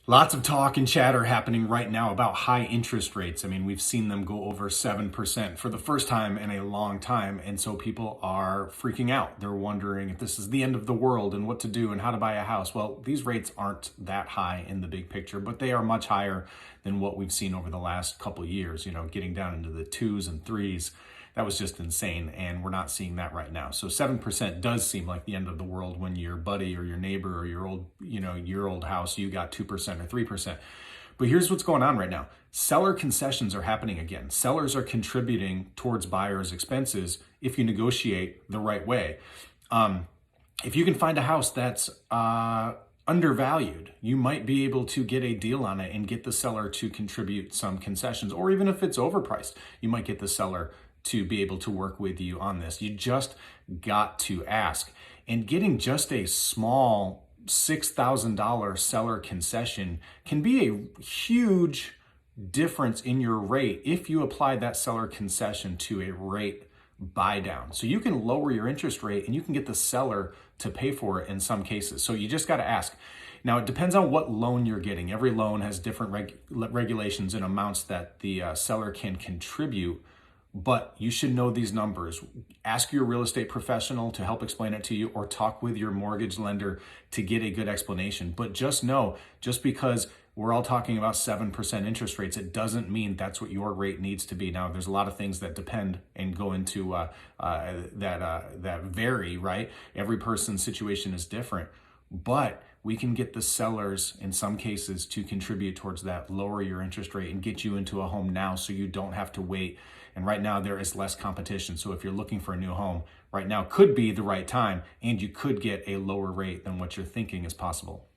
Lots of talk and chatter happening right now about high interest rates. I mean, we've seen them go over 7% for the first time in a long time. And so people are freaking out. They're wondering if this is the end of the world and what to do and how to buy a house. Well, these rates aren't that high in the big picture, but they are much higher than what we've seen over the last couple of years, getting down into the 2s and 3s. That was just insane, and we're not seeing that right now. So 7% does seem like the end of the world when your buddy or your neighbor or your old house, you got 2% or 3%. But here's what's going on right now. Seller concessions are happening again. Sellers are contributing towards buyers' expenses if you negotiate the right way. If you can find a house that's undervalued, you might be able to get a deal on it and get the seller to contribute some concessions, or even if it's overpriced, you might get the seller to be able to work with you on this. You just got to ask. And getting just a small $6,000 seller concession can be a huge difference in your rate if you apply that seller concession to a rate buy down. So you can lower your interest rate and you can get the seller to pay for it in some cases. So you just got to ask. Now, it depends on what loan you're getting. Every loan has different regulations and amounts that the seller can contribute. But you should know these numbers. Ask your real estate professional to help explain it to you, or talk with your mortgage lender to get a good explanation. But just know, just because we're all talking about 7% interest rates, it doesn't mean that's what your rate needs to be. Now, there's a lot of things that depend and go into that vary, right? Every person's situation is different. But we can get the sellers in some cases to contribute towards that, lower your interest rate and get you into a home now so you don't have to wait. And right now there is less competition. So if you're looking for a new home, right now could be the right time, and you could get a lower rate than what you're thinking is possible.